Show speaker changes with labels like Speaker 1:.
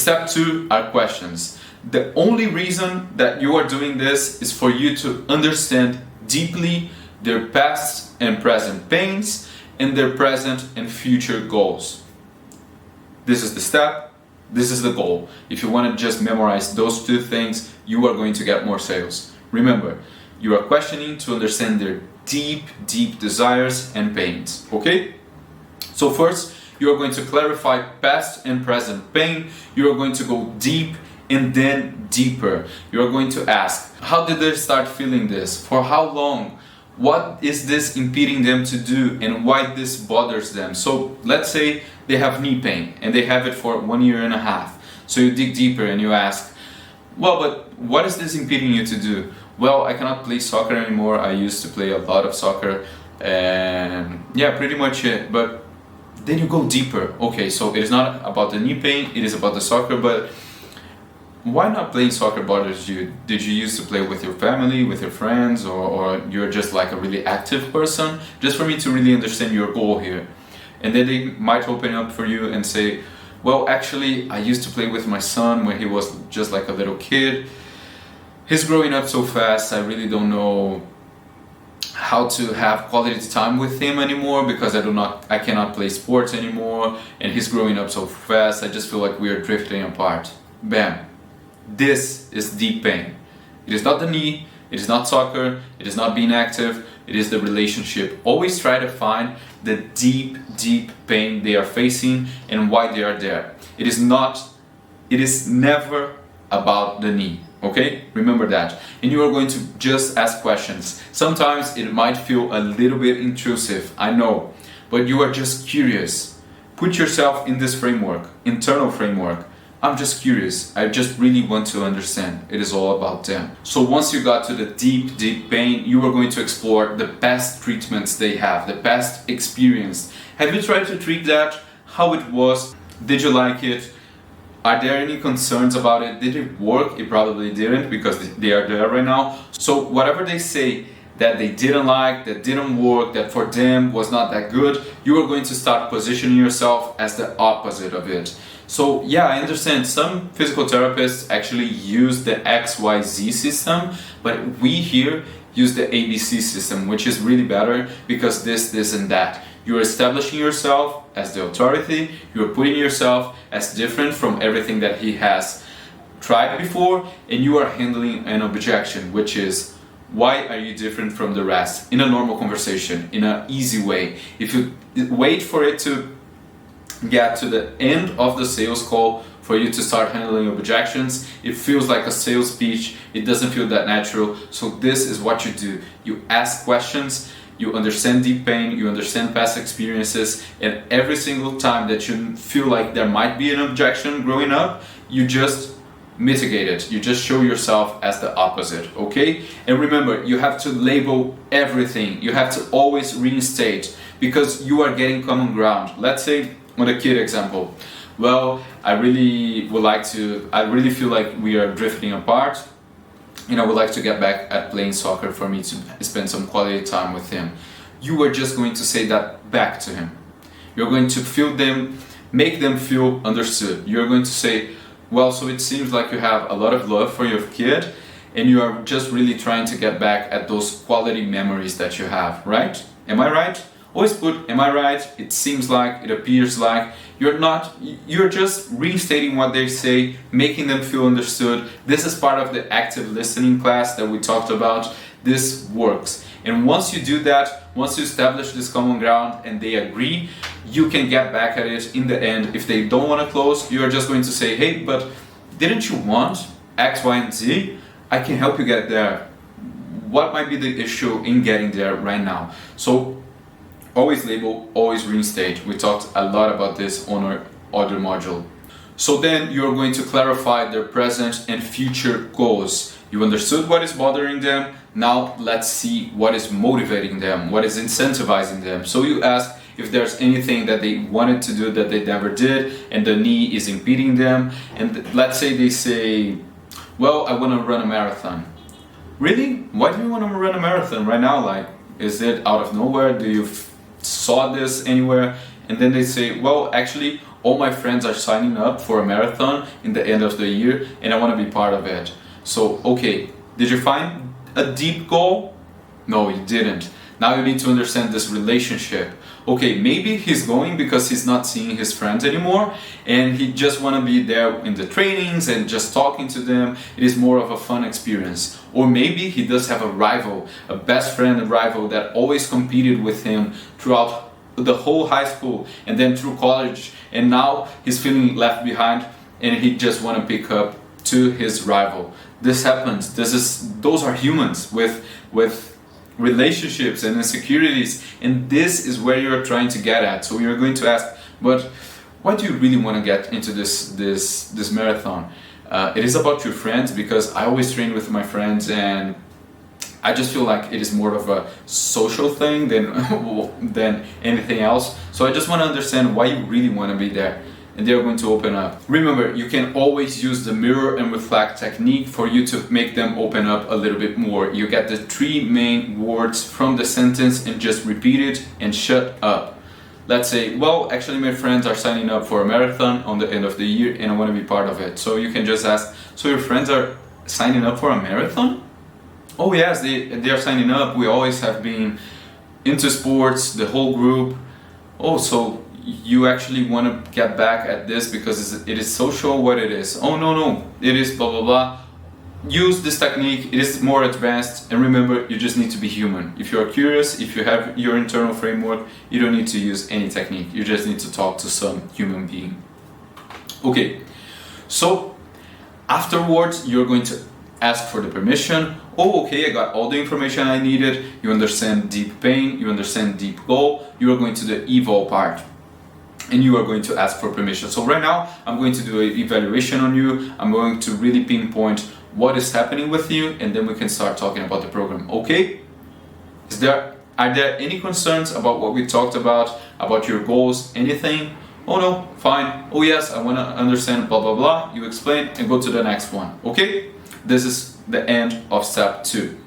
Speaker 1: step 2 are questions. The only reason that you are doing this is for you to understand deeply their past and present pains and their present and future goals. This is the step, this is the goal. If you want to just memorize those 2 things, you are going to get more sales. Remember, you are questioning to understand their deep, deep desires and pains, okay? So first, you are going to clarify past and present pain. You are going to go deep and then deeper. You are going to ask, how did they start feeling this? For how long? What is this impeding them to do and why this bothers them? So let's say they have knee pain and they have it for 1.5 years. So you dig deeper and you ask, well, but what is this impeding you to do? Well, I cannot play soccer anymore. I used to play a lot of soccer and yeah, pretty much it. But then you go deeper. Okay, so it is not about the knee pain, it is about the soccer, but why not playing soccer bothers you? Did you used to play with your family, with your friends, or you're just like a really active person? Just for me to really understand your goal here. And then they might open up for you and say, well, actually, I used to play with my son when he was just like a little kid. He's growing up so fast, I really don't know how to have quality time with him anymore because I cannot play sports anymore, and he's growing up so fast. I just feel like we are drifting apart. Bam. This is deep pain. It is not the knee, it is not soccer, it is not being active, it is the relationship. Always try to find the deep, deep pain they are facing and why they are there. It is never about the knee, okay? Remember that. And you are going to just ask questions. Sometimes it might feel a little bit intrusive, I know, but you are just curious. Put yourself in this framework, internal framework. I'm just curious, I just really want to understand. It is all about them. So once you got to the deep, deep pain, you are going to explore the past treatments they have, the past experience. Have you tried to treat that? How it was? Did you like it? Are there any concerns about it? Did it work? It probably didn't because they are there right now. So whatever they say that they didn't like, that didn't work, that for them was not that good, you are going to start positioning yourself as the opposite of it. So yeah, I understand some physical therapists actually use the XYZ system, but we here use the ABC system, which is really better because this and that. You're establishing yourself as the authority, you're putting yourself as different from everything that he has tried before, and you are handling an objection, which is, why are you different from the rest? In a normal conversation, in an easy way. If you wait for it to get to the end of the sales call for you to start handling objections, it feels like a sales pitch. It doesn't feel that natural. So this is what you do. You ask questions, you understand deep pain, you understand past experiences, and every single time that you feel like there might be an objection growing up, you just mitigate it. You just show yourself as the opposite, okay? And remember, you have to label everything. You have to always reinstate because you are getting common ground. Let's say on the kid example, well, I really feel like we are drifting apart and I would like to get back at playing soccer for me to spend some quality time with him. You are just going to say that back to him. You're going to make them feel understood. You're going to say, well, so it seems like you have a lot of love for your kid and you are just really trying to get back at those quality memories that you have, right? Am I right? Always put, am I right? It seems like, it appears like. You're just restating what they say, making them feel understood. This is part of the active listening class that we talked about. This works. And once you do that, once you establish this common ground and they agree, you can get back at it in the end. If they don't want to close, you're just going to say, hey, but didn't you want X, Y, and Z? I can help you get there. What might be the issue in getting there right now? So always label, always reinstate. We talked a lot about this on our other module. So then you're going to clarify their present and future goals. You understood what is bothering them. Now let's see what is motivating them, what is incentivizing them. So you ask if there's anything that they wanted to do that they never did and the knee is impeding them. And let's say they say, well, I want to run a marathon. Really? Why do you want to run a marathon right now? Like, is it out of nowhere? Do you saw this anywhere? And then they say, well, actually, all my friends are signing up for a marathon in the end of the year and I want to be part of it. So, okay, did you find a deep goal? No, you didn't. Now you need to understand this relationship. Okay, maybe he's going because he's not seeing his friends anymore and he just want to be there in the trainings and just talking to them. It is more of a fun experience. Or maybe he does have a rival, a best friend and rival that always competed with him throughout the whole high school and then through college, and now he's feeling left behind and he just want to pick up to his rival. This happens. Those are humans with relationships and insecurities, and this is where you're trying to get at. So you're going to ask, but why do you really want to get into this marathon? It is about your friends, because I always train with my friends and I just feel like it is more of a social thing than anything else. So I just want to understand why you really want to be there, and they're going to open up. Remember, you can always use the mirror and reflect technique for you to make them open up a little bit more. You get the 3 main words from the sentence and just repeat it and shut up. Let's say, well, actually my friends are signing up for a marathon on the end of the year and I want to be part of it. So you can just ask, so your friends are signing up for a marathon? Oh yes, they are signing up. We always have been into sports, the whole group. Oh, so you actually want to get back at this because it is social? What it is? Oh no, it is blah blah blah. Use this technique, it is more advanced, and remember, you just need to be human. If you are curious, if you have your internal framework, you don't need to use any technique. You just need to talk to some human being. Okay, so afterwards you're going to ask for the permission. Oh, okay, I got all the information I needed. You understand deep pain, you understand deep goal. You are going to the eval part and you are going to ask for permission. So right now I'm going to do an evaluation on you. I'm going to really pinpoint what is happening with you, and then we can start talking about the program. Okay? Are there any concerns about what we talked about your goals, anything? Oh no, fine. Oh yes, I want to understand blah blah blah. You explain and go to the next one. Okay? This is the end of step 2.